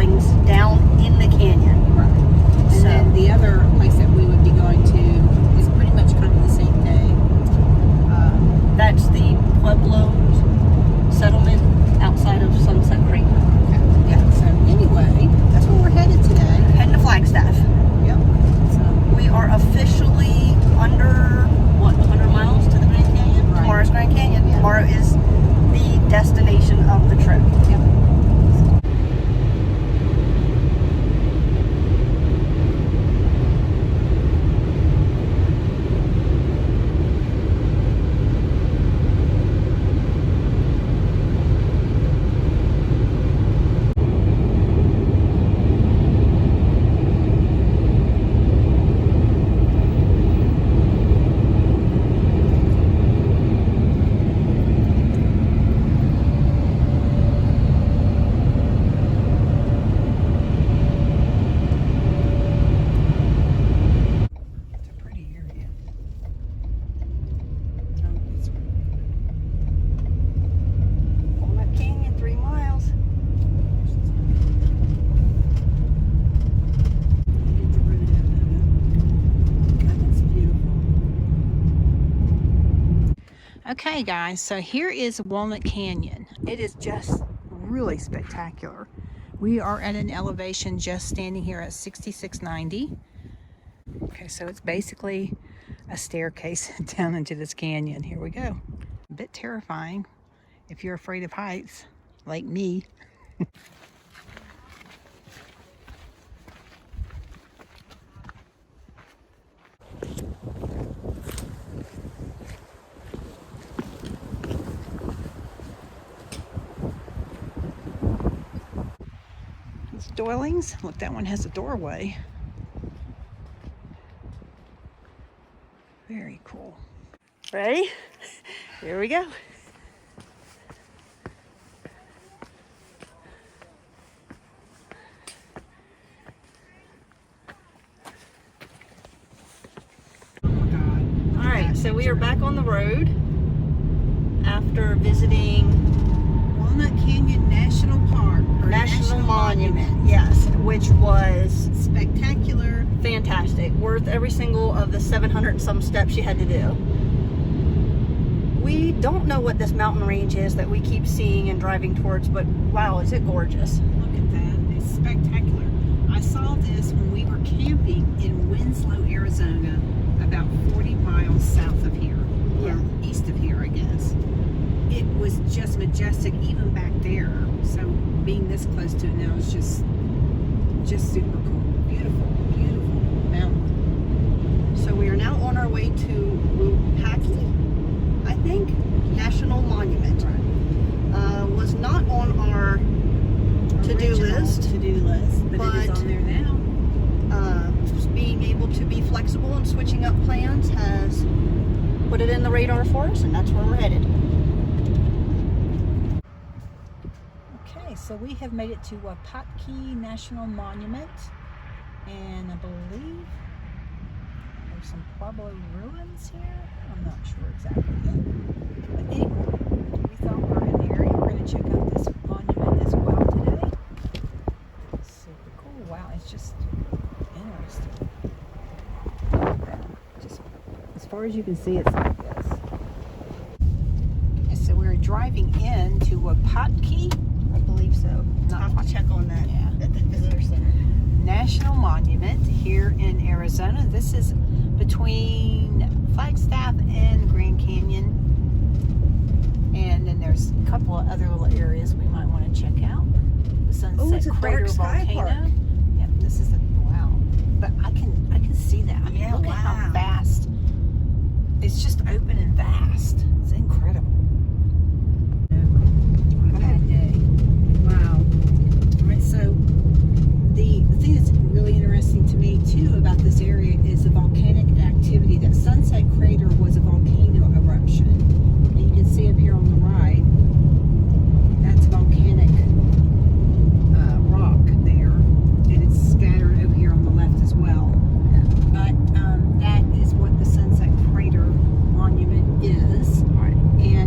dwellings down in the canyon. Right. And So, then the other place that we would be going to is pretty much kind of the same day. that's the Pueblo settlement outside of Sunset Creek. Yeah. So anyway, that's where we're headed today. Heading to Flagstaff. Yep. So We are officially under, 100 miles to the Grand Canyon? Right. Tomorrow's Grand Canyon. Yeah. Tomorrow is the destination of the trip. yep. It's a pretty area. It's Walnut Canyon, 3 miles. Get the road out of it. God, that's beautiful. Okay, guys, so here is Walnut Canyon. It is just really spectacular. We are at an elevation just standing here at 6690. Okay, so it's basically a staircase down into this canyon. Here we go. A bit terrifying if you're afraid of heights, like me. These dwellings, look, that one has a doorway. Very cool. Ready? Here we go. Oh my God. All right, so we are back on the road after visiting Walnut Canyon National Park. Or National Monument. Yes, which was Spectacular. fantastic. Worth every single of the 700 and some steps you had to do. We don't know what this mountain range is that we keep seeing and driving towards, but wow, is it gorgeous. Look at that. It's spectacular. I saw this when we were camping in Winslow, Arizona, about 40 miles south of here. Yeah. Or east of here, I guess. It was just majestic even back there. So being this close to it now is just super cool. Beautiful, beautiful mountain. So we are now on our way to Wupatki, I think, National Monument. Was not on our to-do Original list. To-do list, but it is But- on there now. Just being able to be flexible and switching up plans has put it in the radar for us, and that's where we're headed. Okay, so we have made it to Wupatki National Monument, and I believe there's some Pueblo ruins here. I'm not sure exactly yet. But anyway, we thought we were in the area. We're going to check out this monument as well today. Super cool. Wow, it's just interesting. Just as far as you can see, it's like this. And so we're driving in to Wupatki. I believe so. I'll have to check on that at the visitor center. National Monument here in Arizona. This is between Flagstaff and Grand Canyon. And then there's a couple of other little areas we might want to check out. The Sunset it's a Crater dark sky Volcano. park. Yep, this is a wow. But I can see that. I mean, Yeah, look at how wow. vast. It's just open and vast. It's incredible. On a bad day. Wow. All right, so the thing that's really interesting to me too about this area is the volcanic activity. That Sunset Crater was a volcano eruption. And you can see up here on the right, that's volcanic rock there, and it's scattered over here on the left as well. But that is what the Sunset Crater Monument is. And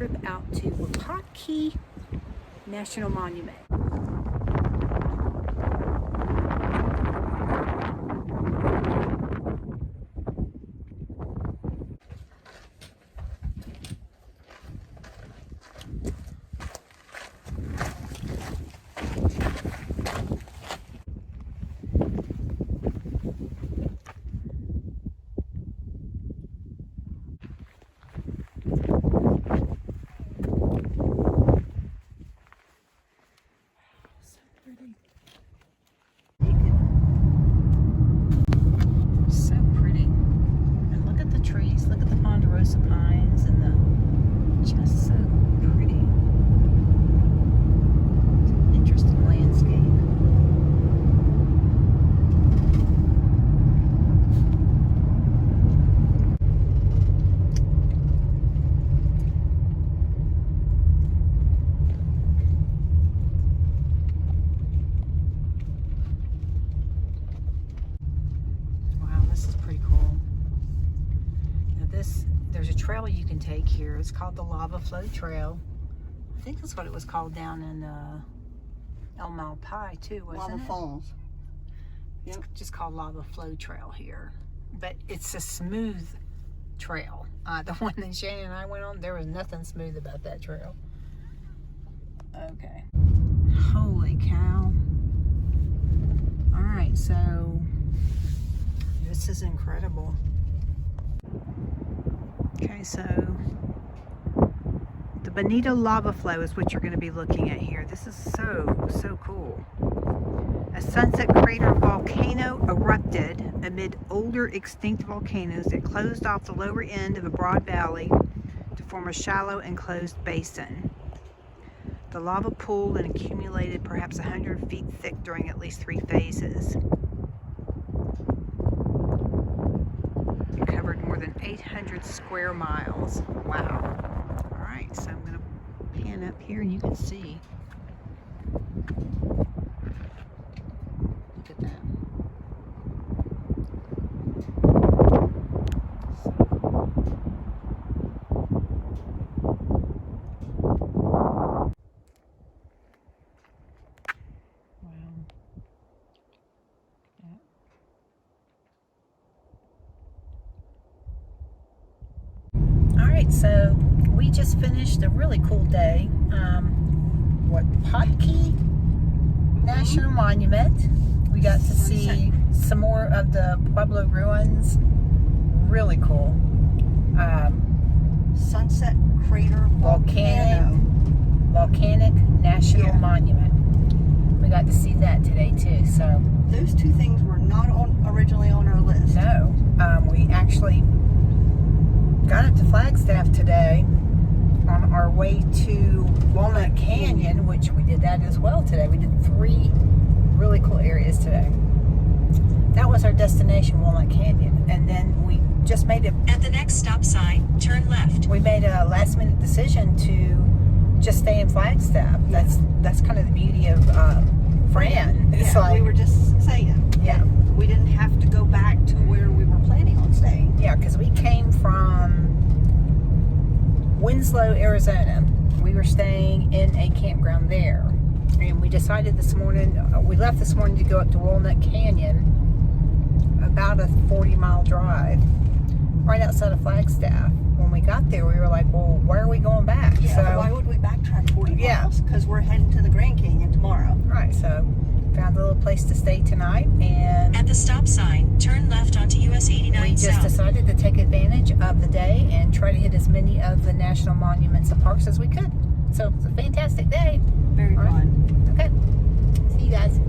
trip out to Wupatki National Monument. Pines and the just so pretty. It's an interesting landscape. Wow, this is pretty cool. Now there's a trail you can take here. It's called the Lava Flow Trail. I think that's what it was called down in Malpais too, wasn't it? Lava Falls. It's just called Lava Flow Trail here. But it's a smooth trail. The one that Shannon and I went on, there was nothing smooth about that trail. Okay. Holy cow. Alright, so this is incredible. Okay, so the Bonito lava flow is what you're going to be looking at here. This is so cool. A sunset crater volcano erupted amid older extinct volcanoes that closed off the lower end of a broad valley to form a shallow enclosed basin. The lava pooled and accumulated perhaps 100 feet thick during at least 3 phases. It covered more than 800 square miles. Wow. All right, so I'm going to pan up here and you can see. Look at that. So we just finished a really cool day. Wupatki National Monument. We got to see some more of the Pueblo ruins. Really cool. Sunset Crater Volcanic National Monument. We got to see that today too. So those two things were not originally on our list. No, we actually got up to Flagstaff today on our way to Walnut Canyon, which we did that as well today. We did 3 really cool areas today. That was our destination, Walnut Canyon, and then we just made it. At the next stop sign, turn left. We made a last-minute decision to just stay in Flagstaff. That's kind of the beauty of Fran. It's like, we were just saying. Yeah. We didn't have to go back to where we were planning on staying. Yeah, because we came from Winslow, Arizona. We were staying in a campground there. And we decided this morning, we left this morning to go up to Walnut Canyon, about a 40-mile drive, right outside of Flagstaff. When we got there, we were like, well, why are we going back? Yeah, so, why would we backtrack 40 miles? Because we're heading to the Grand Canyon tomorrow. Right, so found a little place to stay tonight, and at the stop sign, turn left onto US 89 we just South. decided to take advantage of the day and try to hit as many of the national monuments and parks as we could. So it's a fantastic day. Very fun. Okay, see you guys.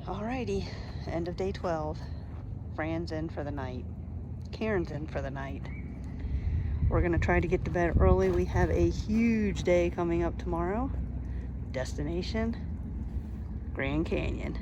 Alrighty, end of day 12. Fran's in for the night. Karen's in for the night. We're gonna try to get to bed early. We have a huge day coming up tomorrow. Destination, Grand Canyon.